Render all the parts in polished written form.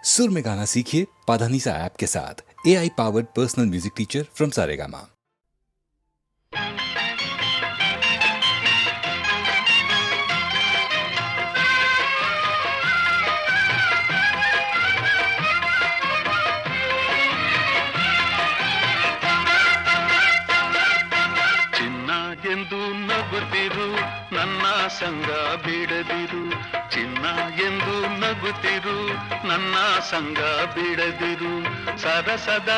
सुर में गाना सीखिए पाधानीसा ऐप के साथ। AI powered personal music teacher from Saregama. ಎಂದು ನಗುತ್ತಿರು ನನ್ನ ಸಂಗ ಬಿಡದಿರು, ಚಿನ್ನ ಎಂದು ನಗುತ್ತಿರು ನನ್ನ ಸಂಗ ಬಿಡದಿರು, ಸರಸದ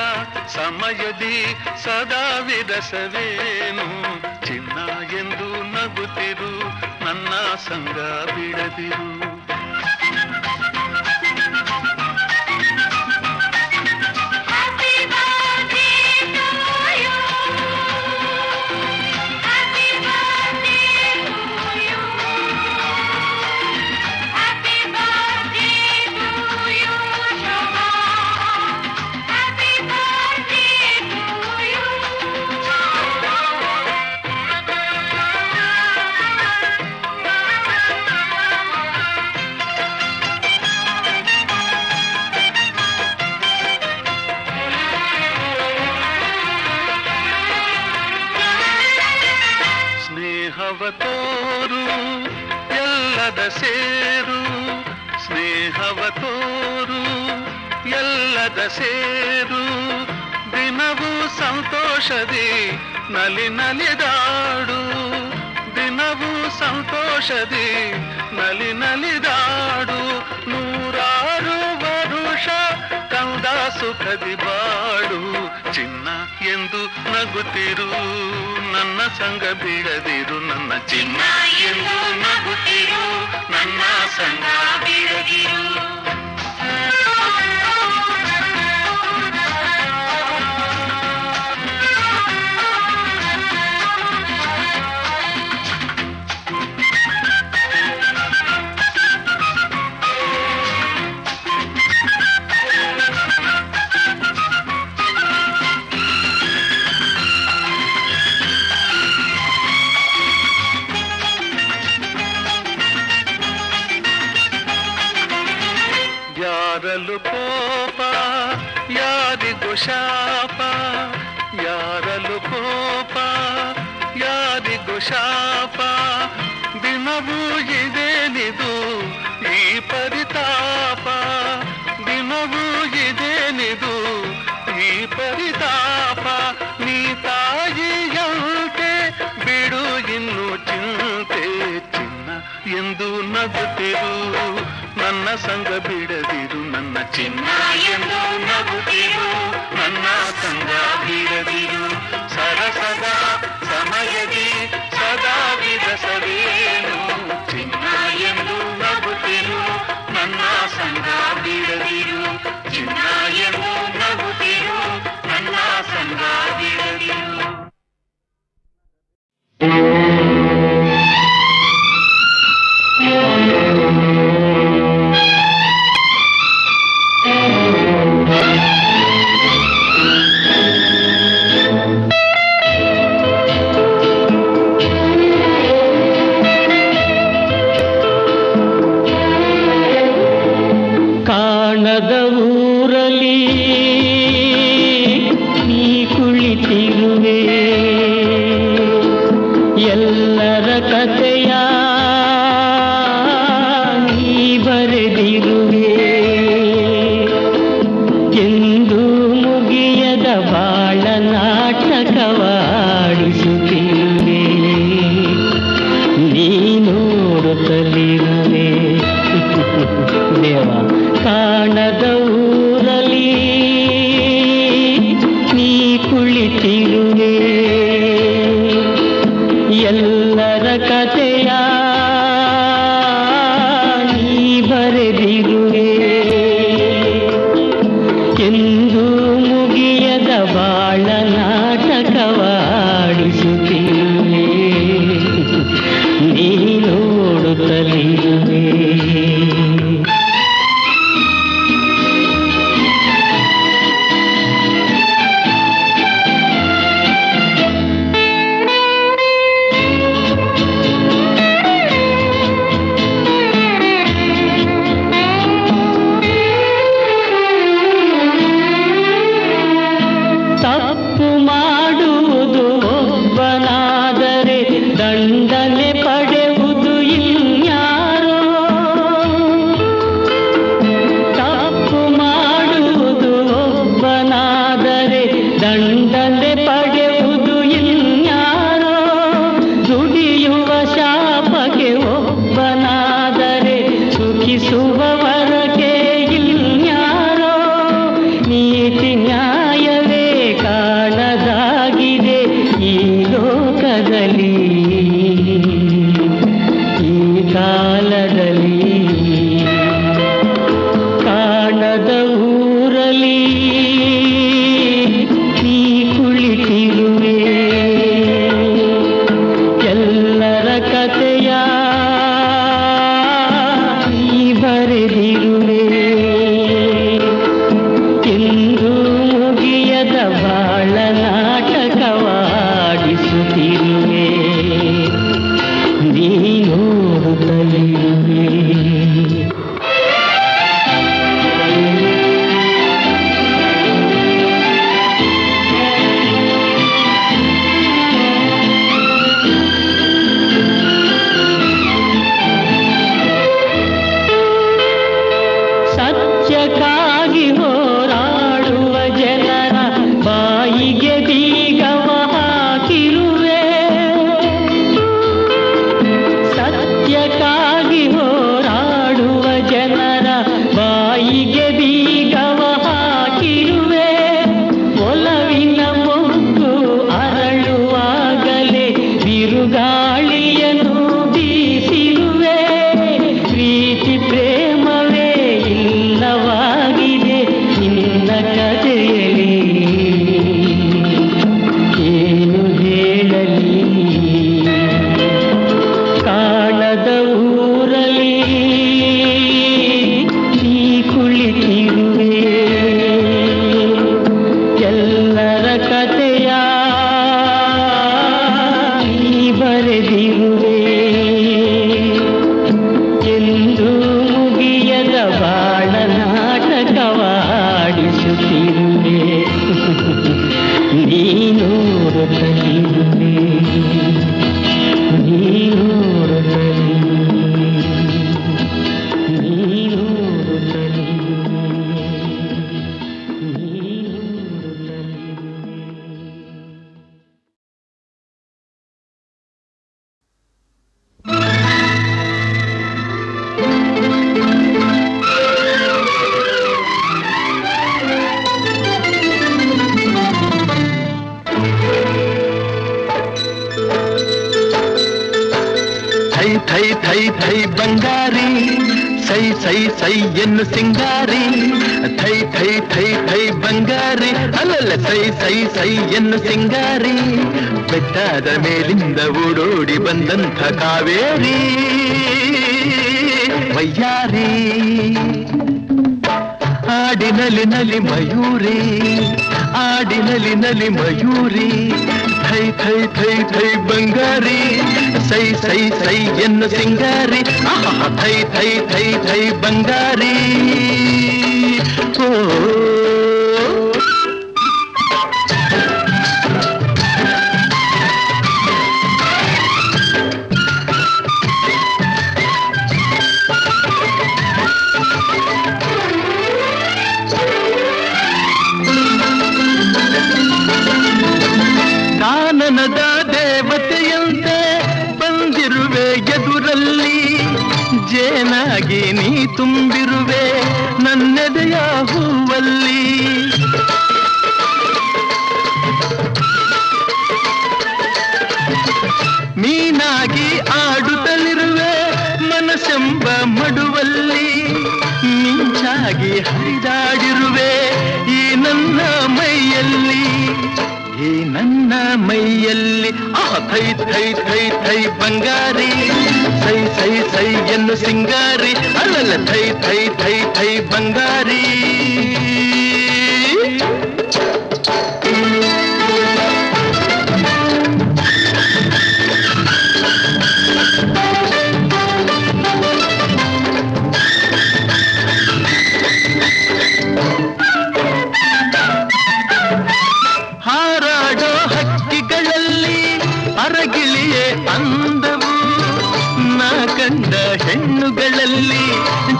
ಸಮಯದಿ ಸದಾ ವಿರಸವೇನು, ಚಿನ್ನ ಎಂದು ನಗುತ್ತಿರು ನನ್ನ ಸಂಗ ಬಿಡದಿರು. ತೋರು ಎಲ್ಲದ ಸೇರು, ಸ್ನೇಹವ ತೋರು ಎಲ್ಲದ ಸೇರು, ದಿನವೂ ಸಂತೋಷದಿ ನಲಿ ನಲಿದಾಡು, ದಿನವೂ ಸಂತೋಷದಿ ನಲಿ ನಲಿದಾಡು, ನೂರಾರು ವರುಷ ಕಂದ ಸುಖದಿ ಬಾಡು, ಚಿನ್ನ ಎಂದು ನಗುತ್ತಿರು ನನ್ನ ಸಂಗ ಬಿಡದಿರು, ನನ್ನ ಚಿನ್ನ ಎಂದು ನಗುತ್ತಿರು ನನ್ನ ಸಂಗ ಬಿಡದಿರು. ಯಾರಲು ಕೋಪ ಯಾರಿಗೂ ಶಾಪ, ಯಾರಲು ಕೋಪ ಯಾರಿಗೂ ಶಾಪ, ದಿನವೂ ಇದೇನಿದು ಈ ಪರಿತಾಪ, ದಿನವೂ ಇದೇನಿದು ಈ ಪರಿತಾಪ, ನೀ ತಾಯಿಯಂತೆ ಬಿಡು ಇನ್ನು ಚಿಂತೆ, ಚಿನ್ನ ಎಂದು ನಗುತ್ತಿರು ನನ್ನ ಸಂಗ ಬಿಡದಿರು, ನನ್ನ ಚಿನ್ನ ಎಂದು ನಗುತ್ತಿರು ನನ್ನ ಸಂಗ ಬಿಡದಿರು, ಸರಸದ ಸಮಯದಿ ಸದಾ ವಿರಸವೇನು, ಚಿನ್ನ ಎಂದು ನಗುತ್ತಿರು ನನ್ನ ಸಂಗ ಬಿಡದಿರು, ಚಿನ್ನ ಎಂದು ನಗುತ್ತಿರು ನನ್ನ ಸಂಗ ಬಿಡದಿರು. ಕಾಣದ ಊರಲಿ ನೀ ಕುಳಿತಿರುವೆ, ಎಲ್ಲರ ಕಥೆಯ ನೀ ಬರೆದಿರುವೆ, ಎಂದು ಮುಗಿಯದ ಬಾಳ ನಾಟಕವಾಡಿಸುತ್ತಿರುವೆ, ನೀ ನೋಡುತ್ತಲಿರುವೆ ದೇವ. ಕಾಣದ ಊರಲಿ ನೀ ಕುಳಿತಿರುವೆ, ಎಲ್ಲರ ಕಥೆಯ ನೀ ಬರೆದಿರುವೆ, ಎಂದು ಮುಗಿಯದ ಬಾಳ ನಾಟಕವಾಡಿಸುತ್ತಿರುವೆ, ನೀ ನೋಡುತ್ತಲಿರುವೆ. ಸತ್ಯಕ್ಕಾಗಿ ಹೋರಾಡುವ ಜನರ ಬಾಯಿಗೆ ಬೀಗವ ಹಾಕಿರುವೆ. ಸತ್ಯಕ್ಕಾಗಿ ಹೋರಾಡುವ ಜನರ ಬಾಯಿಗೆ ಬೀಗವ ಹಾಕಿರುವೆ. ಒಲವಿನ ಮೊಗ್ಗು ಅರಳುವಾಗಲೇ ಬಿರುಗಾಳಿಯನ್ನು ಬೀಸಿರುವೆ. ಪ್ರೀತಿ ಪ್ರೇಮವೇ ಇಲ್ಲವಾಗಿದೆ ನಿನ್ನ ಕಥೆಯಲ್ಲಿ. ಏನು ಹೇಳಲಿ ಕಾಣದ ಊರಲ್ಲಿ ನೀ ಕುಳಿತಿರುವೆ. ಎಲ್ಲರ ಕಥೆಯ ನೀ ಬರೆದಿರುವೆ. ಎಂದು ಮುಗಿಯದ ಬಾಳ ನಾಟಕವಾಡಿಸುತ್ತಿರುವೆ. ನೀನೋರುತ್ತಲಿರುವೆ. ಥೈ ಥೈ ಥೈ ಥೈ ಬಂಗಾರಿ ಸೈ ಸೈ ಸೈ ಎನ್ನು ಸಿಂಗಾರಿ. ಥೈ ಥೈ ಥೈ ಥೈ ಬಂಗಾರಿ ಅಲ್ಲಲ್ಲ ಸೈ ಸೈ ಸೈ ಎನ್ನು ಸಿಂಗಾರಿ. ಬೆಟ್ಟದ ಮೇಲಿಂದ ಓಡೋಡಿ ಬಂದಂಥ ಕಾವೇರಿ ವಯ್ಯಾರಿ. ಆಡಿನಲಿ ನಲಿ ಮಯೂರಿ ಆಡಿನಲಿ ನಲಿ ಮಯೂರಿ. ಥೈ ಥೈ ಥೈ ಥೈ ಬಂಗಾರಿ ಸೈ ಸೈ ಸೈ ಎನ್ನು ಸಿಂಗಾರಿ. ಥೈ ಥೈ ಥೈ ಥೈ ಬಂಗಾರಿ. ಓ ಕಾನನದ ದೇವತೆಯಂತೆ ಬಂದಿರುವೆ ಎದುರಲ್ಲಿ. ಜೇನಾಗಿ ನೀ ತುಂಬಿರುವೆ ನನ್ನೆದೆಯ ಹೂವಲ್ಲಿ. ಮೀನಾಗಿ ಆಡುತ್ತಲಿರುವೆ ಮನಸ್ಸೆಂಬ ಮಡುವಲ್ಲಿ. ಮಿಂಚಾಗಿ ಹರಿದಾಡಿರುವೆ ಈ ನನ್ನ ಮೈಯಲ್ಲಿ. ಈ ನನ್ನ ಮೈಯಲ್ಲಿ ಥೈ ಥೈ ಥೈ ಥೈ ಬಂಗಾರಿ ಸೈ ಸೈ ಸೈ ಎನ್ನು ಸಿಂಗಾರಿ ಅಲ್ಲಲ್ಲ ಥೈ ಥೈ ಥೈ ಥೈ ಬಂಗಾರಿ. ಹಾರಾಡೋ ಹಕ್ಕಿಗಳಲ್ಲಿ ಅರಗಿಳಿಯೇ ಅಂದವು. ನಾ ಕಂಡ ಹೆಣ್ಣುಗಳಲ್ಲಿ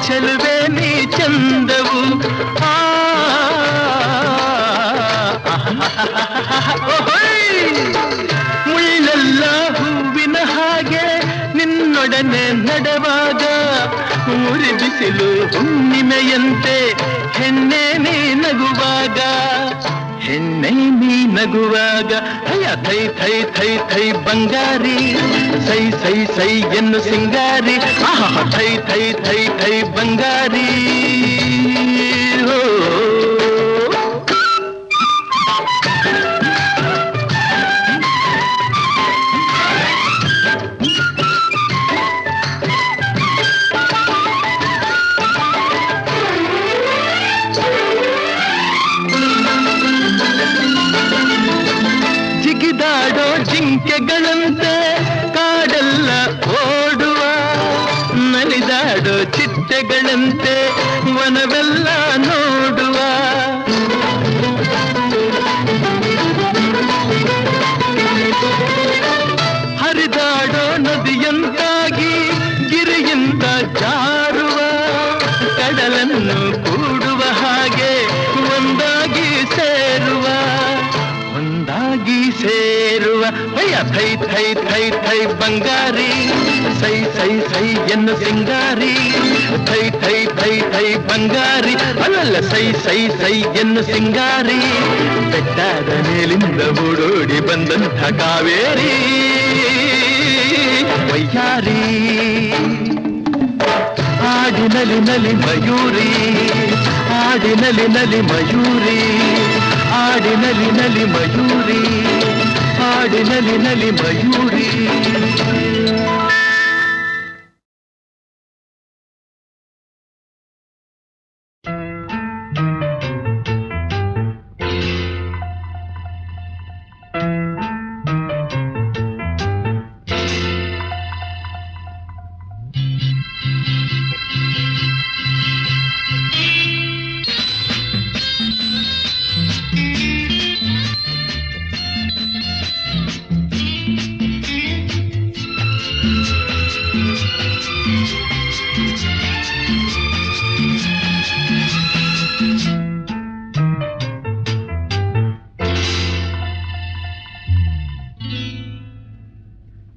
ಚೆಲುವೆ ನೀ ಚಂದವು. ಮುಳ್ಳೆಲ್ಲ ಹೂವಿನ ಹಾಗೆ ನಿನ್ನೊಡನೆ ನಡೆವಾಗ. ಉರಿ ಬಿಸಿಲು ಹುಣ್ಣಿಮೆಯಂತೆ ಹೆಣ್ಣೆ ನೀ ನಗುವಾಗ. ಹೆಣ್ಣೆ ನೀ ನಗುವಾಗ. ಅಯ್ಯ ಥೈ ಥೈ ಥೈ ಥೈ ಬಂಗಾರಿ ಸೈ ಸೈ ಸೈ ಎನ್ನು ಸಿಂಗಾರಿ. ಥೈ ಥೈ ಥೈ ಥೈ ಬಂಗಾರಿ. ಜಿಗಿದಾಡೋ ಜಿಂಕೆಗಳಂತೆ ಕಾಡೆಲ್ಲ ಓಡುವ. ನಲಿದಾಡೋ ಚಿಟ್ಟೆಗಳಂತೆ ವನವೆಲ್ಲ ನೋಡುವ. ಹರಿದಾಡೋ ನದಿಯಂತಾಗಿ ಗಿರಿಯಿಂದ ಜಾರುವ. ಕಡಲನ್ನು ಕೂಡ ಅಯ್ಯ ಥೈ ಥೈ ಥೈ ಥೈ ಬಂಗಾರಿ ಸೈ ಸೈ ಸೈ ಎನ್ನು ಸಿಂಗಾರಿ ಥೈ ಥೈ ಥೈ ಥೈ ಬಂಗಾರಿ ಅಲ್ಲಲ್ಲ ಸೈ ಸೈ ಸೈ ಎನ್ನು ಸಿಂಗಾರಿ ಬೆಟ್ಟದ ಮೇಲಿಂದ ಓಡೋಡಿ ಬಂದಂಥ ಕಾವೇರಿ ವೈಯಾರಿ ಆಡಿನಲಿ ನಲಿ ಮಯೂರಿ ಆಡಿನಲಿ ನಲಿ ಮಯೂರಿ ಆಡಿನಲಿ ನಲಿ ಮಯೂರಿ ಆಡಿನಲಿ ನಲಿ ಮಯೂರಿ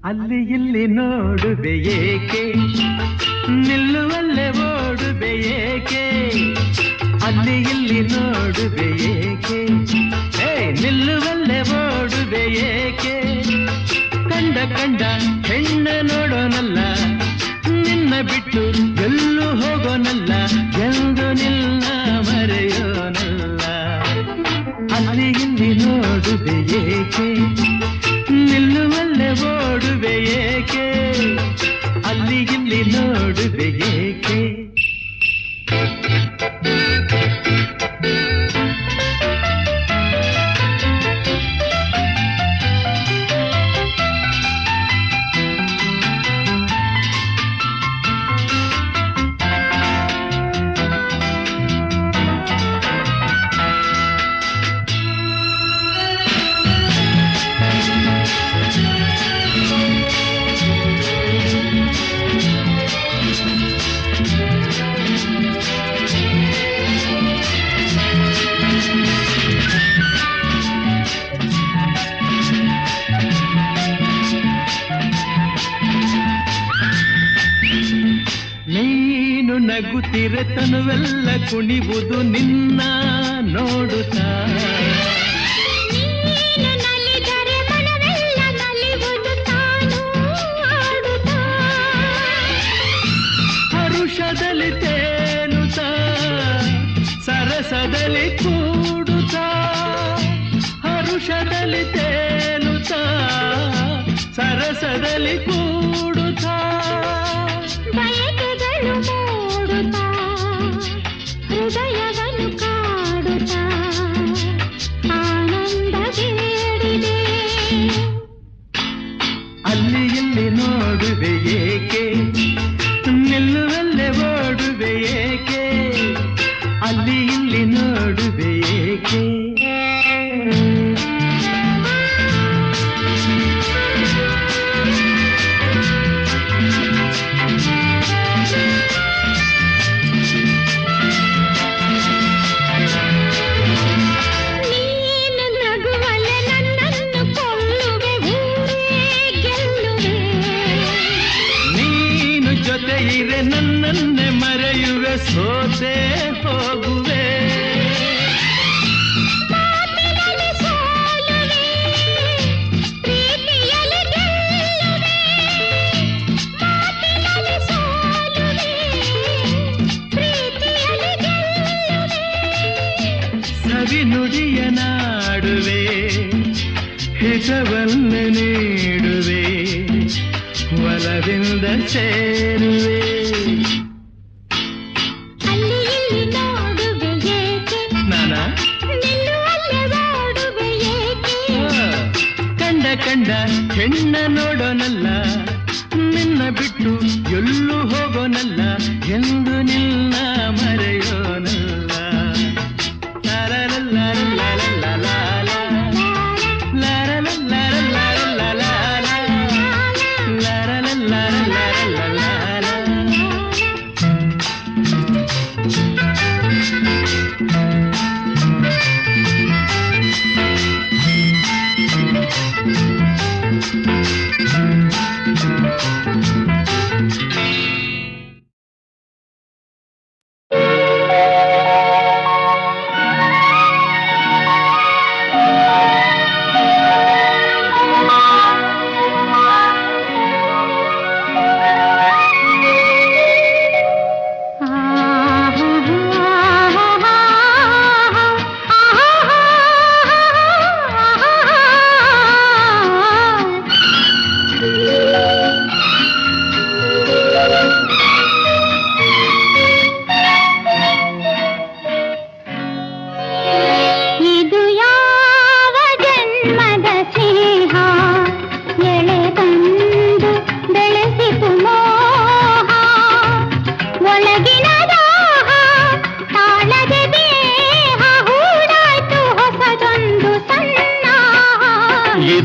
ಅಲ್ಲಿ ಇಲ್ಲಿ ನೋಡುವೆ ಏಕೆ ನಿಲ್ಲುವಲ್ಲೇ ಓಡುವೆ ಏಕೆ ಅಲ್ಲಿ ಇಲ್ಲಿ ನೋಡುವೆ ಏಕೆ ನಿಲ್ಲುವಲ್ಲೇ ಓಡುವೆ ಏಕೆ ಕಂಡ ಕಂಡ ಹೆಣ್ಣ ನೋಡೋನಲ್ಲ ನಿನ್ನ ಬಿಟ್ಟು ಎಲ್ಲೂ ಹೋಗೋನಲ್ಲ ಎಂದು ನಿನ್ನ ಮರೆಯೋನಲ್ಲ ಅಲ್ಲಿ ಇಲ್ಲಿ ನೋಡುವೆ ಏಕೆ ನಿಲ್ಲುವಲ್ಲೇ ಓಡುವೆ ಏಕೆ ಅಲ್ಲಿ ಇಲ್ಲಿ ನೋಡುವೆ ಏಕೆ ನಗುತ್ತಿರೆ ತನುವೆಲ್ಲ ಕುಣಿವುದು ನಿನ್ನ ನೋಡುತ್ತಾ ಹರುಷದಲ್ಲಿ ತೇಲುತ್ತಾ ಸರಸದಲ್ಲಿ ಕೂಡುತ್ತಾ ಹರುಷದಲ್ಲಿ ತೇಲುತ್ತಾ ಸರಸದಲ್ಲಿ ಕೂಡುತ್ತಾ ಹೃದಯವನ್ನು ಕಾಡುತ್ತಾ ಆನಂದ ಬೇಡಿದೆ ಅಲ್ಲಿ ಇಲ್ಲಿ ನೋಡುವೆ ಏಕೆ ನಿಲ್ಲುವಲ್ಲೇ ಓಡುವೆ ಏಕೆ ಅಲ್ಲಿ ಇಲ್ಲಿ ನೋಡುವೆ ಏಕೆ ಜೊತೆಯಿರೆ ನನ್ನನ್ನೇ ಮರೆಯುವೆ ಸೋತೆ ಹೋಗುವೆ ಸವಿ ನುಡಿಯ ನಾಡುವೆ ಹಿತವನ್ನು ನೀಡುವೆ ಒಲವಿಂದ ಸೇರುವೆ ಅಲ್ಲಿ ಇಲ್ಲಿ ನೋಡುವೆ ಏಕೆ ನಾನಾ ನಿಲ್ಲುವಲ್ಲೇ ಓಡುವೆ ಏಕೆ ಕಂಡ ಕಂಡ ಹೆಣ್ಣ ನೋಡೋನಲ್ಲ ನಿನ್ನ ಬಿಟ್ಟು ಎಲ್ಲೂ ಹೋಗೋನಲ್ಲ ಎಂದು ನಿನ್ನ ಮರೆಯೋನಲ್ಲ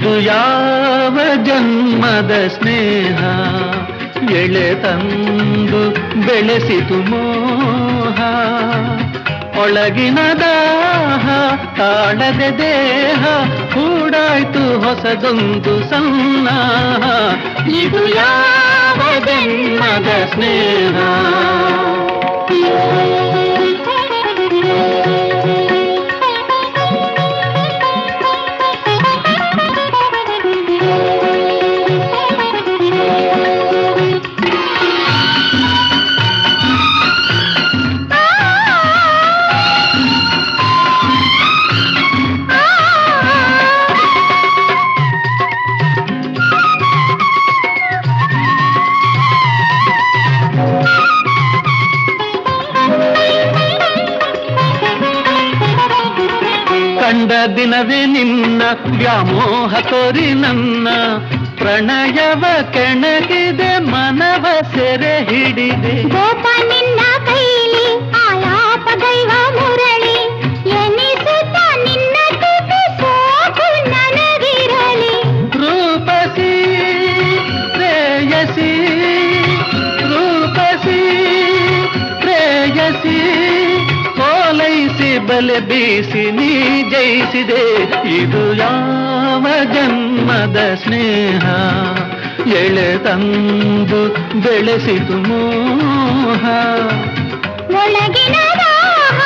ಇದು ಯಾವ ಜನ್ಮದ ಸ್ನೇಹ ಎಳೆ ತಂದು ಬೆಳೆಸಿತು ಮೋಹ ಒಳಗಿನ ದಾಹ ತಾಳದೆ ದೇಹ ಕೂಡಾಯ್ತು ಹೊಸದೊಂದು ಸನ್ನಾಹ ಇದು ಯಾವ ಜನ್ಮದ ಸ್ನೇಹ ಕಂಡ ದಿನವೇ ನಿನ್ನ ವ್ಯಾಮೋಹ ತೋರಿ ನನ್ನ ಪ್ರಣಯವ ಕೆಣಕಿದೆ ಮನವ ಸೆರೆ ಹಿಡಿದೆ ಗೋಪ ನಿನ್ನ ಕೈಲಿ ಆಲಾಪ ದೈವ ಮುರಳಿ ಎನಿಸುತ್ತ ನಿನ್ನ ತುಟಿ ಸೋಕು ನನಗಿರಲಿ ರೂಪಸಿ ಪ್ರೇಯಸಿ ರೂಪಸಿ ಪ್ರೇಯಸಿ ಓಲೈಸಿ ಬಲೆ ಬೀಸಿ ನೀ ಜಯಿಸಿದೆ ಇದು ಯಾವ ಜನ್ಮದ ಸ್ನೇಹ ಎಳೆ ತಂದು ಬೆಳೆಸಿತು ಮೋಹ ಒಳಗಿನ ದಾಹ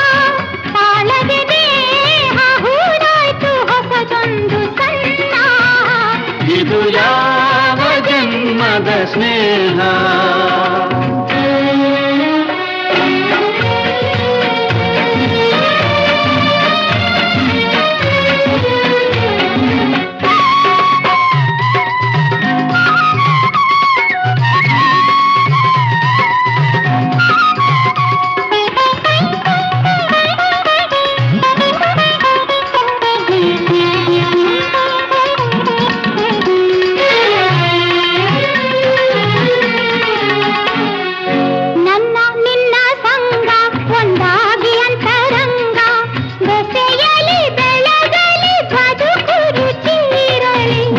ತಾಳದೆ ದೇಹ ಹೂಡಾಯ್ತು ಹೊಸದೊಂದು ಸನ್ನಾಹ ಇದು ಯಾವ ಜನ್ಮದ ಸ್ನೇಹ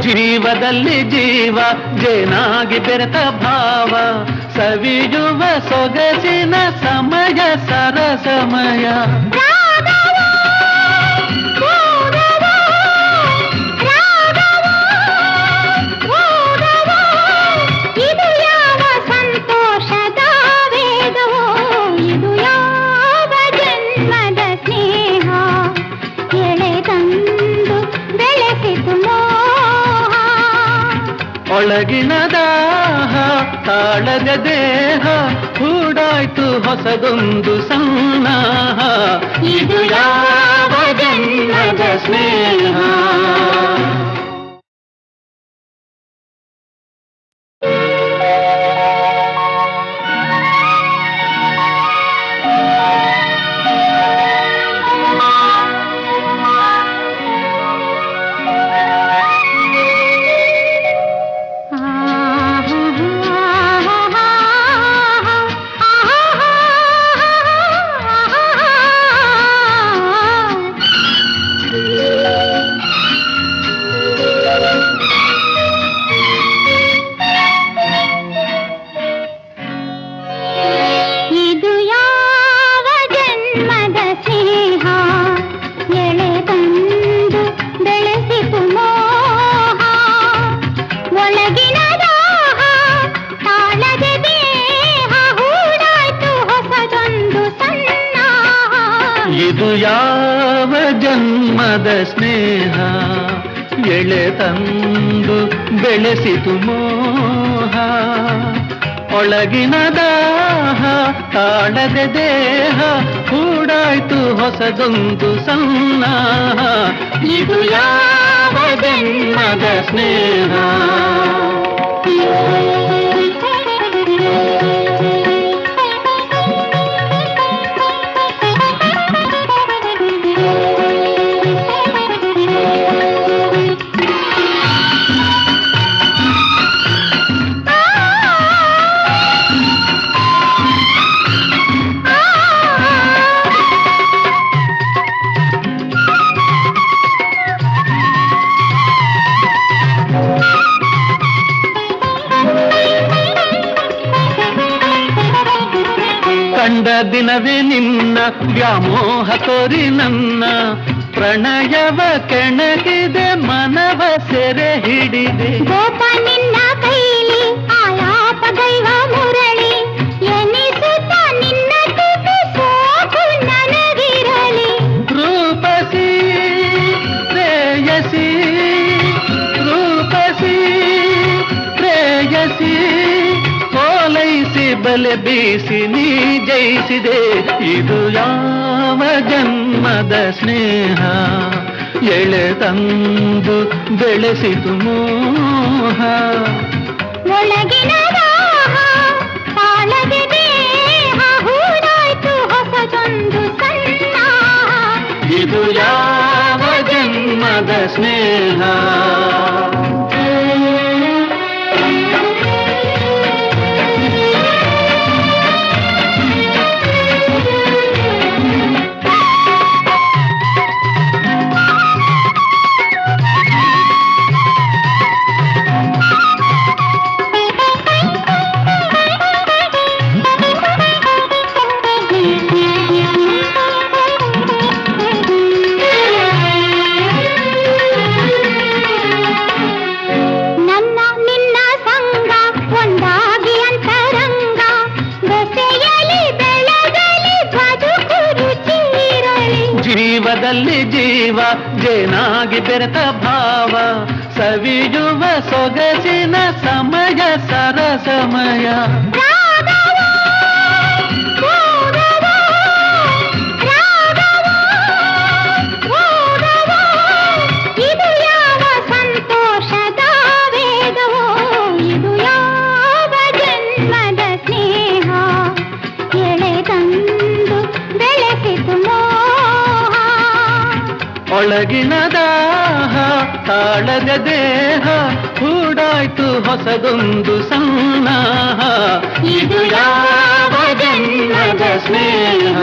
ಜೀವದಲ್ಲಿ ಜೀವ ಜೇನಾಗಿ ಬೆರೆತ ಭಾವ ಸವಿಯುವ ಸೊಗಸಿನ ಸಮಯ ಸರಸಮಯ ಇದು ಯಾವ ಸಂತೋಷದ ವೇದವೋ ಇದು ಯಾವ ಜನ್ಮದ ಸ್ನೇಹ ಎಳೆ ತಂದು ಬೆಳೆಸಿತು ಒಳಗಿನ ದಾಹ ತಾಳದ ದೇಹ ಹೂಡಾಯ್ತು ಹೊಸದೊಂದು ಸನ್ನಾಹ ಇದು ಯಾವ ಜನ್ಮದ ಸ್ನೇಹ ಇದು ಯಾವ ಜನ್ಮದ ಸ್ನೇಹ ಎಳೆ ತಂದು ಬೆಳೆಸಿತು ಮೋಹ ಒಳಗಿನ ದಾಹ ತಾಳದೆ ದೇಹ ಕೂಡಾಯ್ತು ಹೊಸದೊಂದು ಸನ್ನಾಹ ಇದು ಯಾವ ಜನ್ಮದ ಸ್ನೇಹ ದಿನವೇ ನಿನ್ನ ವ್ಯಾಮೋಹ ತೋರಿ ನನ್ನ ಪ್ರಣಯವ ಕೆಣಕಿದೆ ಮನವ ಸೆರೆ ಹಿಡಿದೆ ಗೋಪ ನಿನ್ನ ಕೈಲಿ ಆಲಾಪ ದೈವ ಮುರಳಿ ಎನಿಸುತ್ತ ನಿನ್ನ ತುಟಿ ಸೋಕು ನನಗಿರಲಿ ರೂಪಸಿ ಪ್ರೇಯಸಿ ರೂಪಸಿ ಪ್ರೇಯಸಿ ಓಲೈಸಿ ಬಲೆ ಬೀಸಿ ನೀ ಜಯಿಸಿದೆ ಇದು ಯಾವ ಜನ್ಮದ ಸ್ನೇಹ ಎಳೆ ತಂದು ಬೆಳೆಸಿತು ಮೋಹ ಒಳಗಿನ ದಾಹ ತಾಳದೆ ದೇಹ ಹೂಡಾಯ್ತು ಹೊಸದೊಂದು ಸಣ್ಣ ಇದು ಯಾವ ಜನ್ಮದ ಸ್ನೇಹ ಜೀವದಲ್ಲಿ ಜೀವ ಜೇನಾಗಿ ಬೆರೆತ ಭಾವ ಸವಿಯುವ ಸೊಗಸಿನ ಸಮಯ ಸರಸಮಯ ಇದು ಯಾವ ಸಂತೋಷದ ವೇಗವೋ ಇದು ಯಾವ ಜನ್ಮದ ಸ್ನೇಹ ಎಳೆ ತಂದು ಬೆಳೆಸಿತು ಒಳಗಿನ ದಾಹ ತಾಳದ ದೇಹ ಹೂಡಾಯ್ತು ಹೊಸದೊಂದು ಸನ್ನಾಹ ಇದು ಯಾವ ಜನ್ಮದ ಸ್ನೇಹ